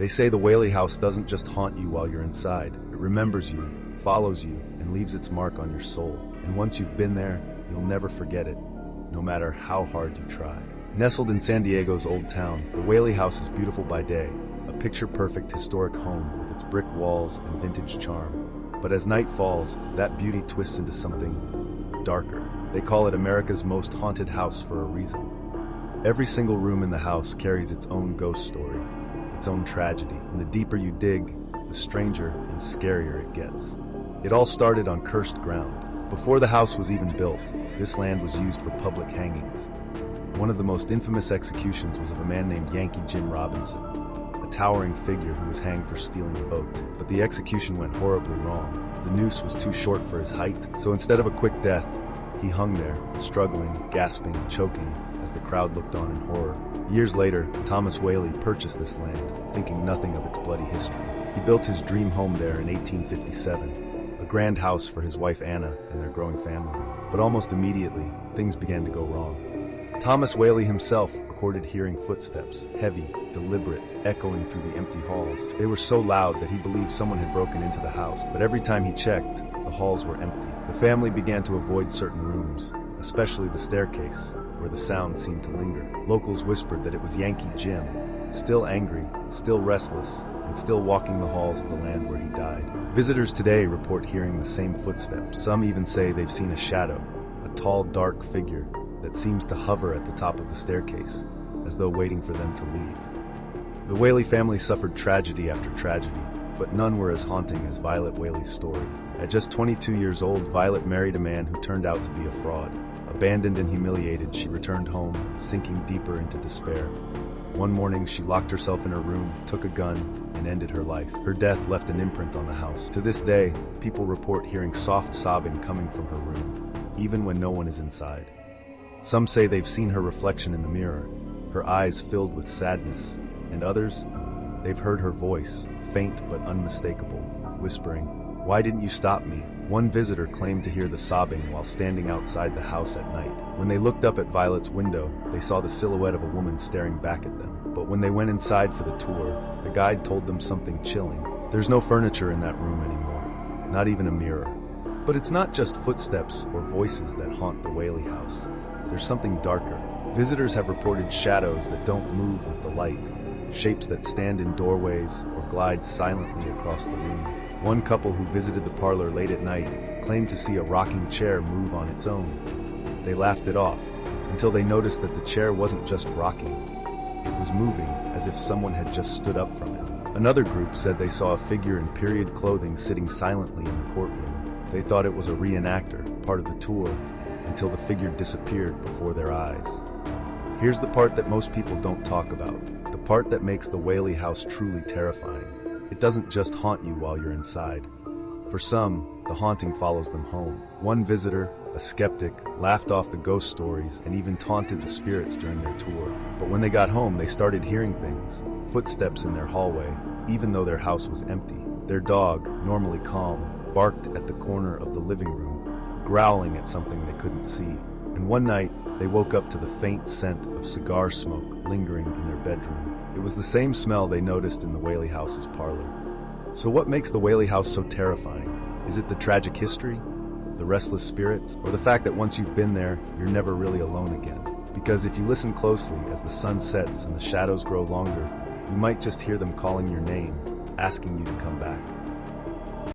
They say the Whaley house doesn't just haunt you while you're inside. It remembers you, follows you, and leaves its mark on your soul. And once you've been there, you'll never forget it, no matter how hard you try. Nestled in San Diego's Old Town, the Whaley house is beautiful by day, a picture-perfect historic home with its brick walls and vintage charm. But as night falls, that beauty twists into something darker. They call it America's most haunted house for a reason. Every single room in the house carries its own ghost story, its own tragedy, and the deeper you dig, the stranger and scarier it gets. It all started on cursed ground. Before the house was even built, this land was used for public hangings. One of the most infamous executions was of a man named Yankee Jim Robinson, a towering figure who was hanged for stealing a boat. But the execution went horribly wrong. The noose was too short for his height, so instead of a quick death, he hung there, struggling, gasping, choking, as the crowd looked on in horror. Years later, Thomas Whaley purchased this land, thinking nothing of its bloody history. He built his dream home there in 1857, a grand house for his wife Anna and their growing family. But almost immediately, things began to go wrong. Thomas Whaley himself recorded hearing footsteps, heavy, deliberate, echoing through the empty halls. They were so loud that he believed someone had broken into the house, but every time he checked, the halls were empty. The family began to avoid certain rooms, especially the staircase, where the sound seemed to linger. Locals whispered that it was Yankee Jim, still angry, still restless, and still walking the halls of the land where he died. Visitors today report hearing the same footsteps. Some even say they've seen a shadow, a tall, dark figure that seems to hover at the top of the staircase, as though waiting for them to leave. The Whaley family suffered tragedy after tragedy, but none were as haunting as Violet Whaley's story. At just 22 years old, Violet married a man who turned out to be a fraud. Abandoned and humiliated, she returned home, sinking deeper into despair. One morning, she locked herself in her room, took a gun, and ended her life. Her death left an imprint on the house. To this day, people report hearing soft sobbing coming from her room, even when no one is inside. Some say they've seen her reflection in the mirror, her eyes filled with sadness, and others, they've heard her voice, faint but unmistakable, whispering, "Why didn't you stop me?" One visitor claimed to hear the sobbing while standing outside the house at night. When they looked up at Violet's window, they saw the silhouette of a woman staring back at them. But when they went inside for the tour, the guide told them something chilling. There's no furniture in that room anymore, not even a mirror. But it's not just footsteps or voices that haunt the Whaley house. There's something darker. Visitors have reported shadows that don't move with the light, shapes that stand in doorways or glide silently across the room. One couple who visited the parlor late at night claimed to see a rocking chair move on its own. They laughed it off until they noticed that the chair wasn't just rocking. It was moving as if someone had just stood up from it. Another group said they saw a figure in period clothing sitting silently in the courtroom. They thought it was a reenactor, part of the tour, until the figure disappeared before their eyes. Here's the part that most people don't talk about, the part that makes the Whaley house truly terrifying. It doesn't just haunt you while you're inside. For some, the haunting follows them home. One visitor, a skeptic, laughed off the ghost stories and even taunted the spirits during their tour. But when they got home, they started hearing things, footsteps in their hallway, even though their house was empty. Their dog, normally calm, barked at the corner of the living room, growling at something they couldn't see. And one night, they woke up to the faint scent of cigar smoke lingering in their bedroom. It was the same smell they noticed in the Whaley house's parlor. So what makes the Whaley house so terrifying? Is it the tragic history, the restless spirits, or the fact that once you've been there, you're never really alone again? Because if you listen closely as the sun sets and the shadows grow longer, you might just hear them calling your name, asking you to come back.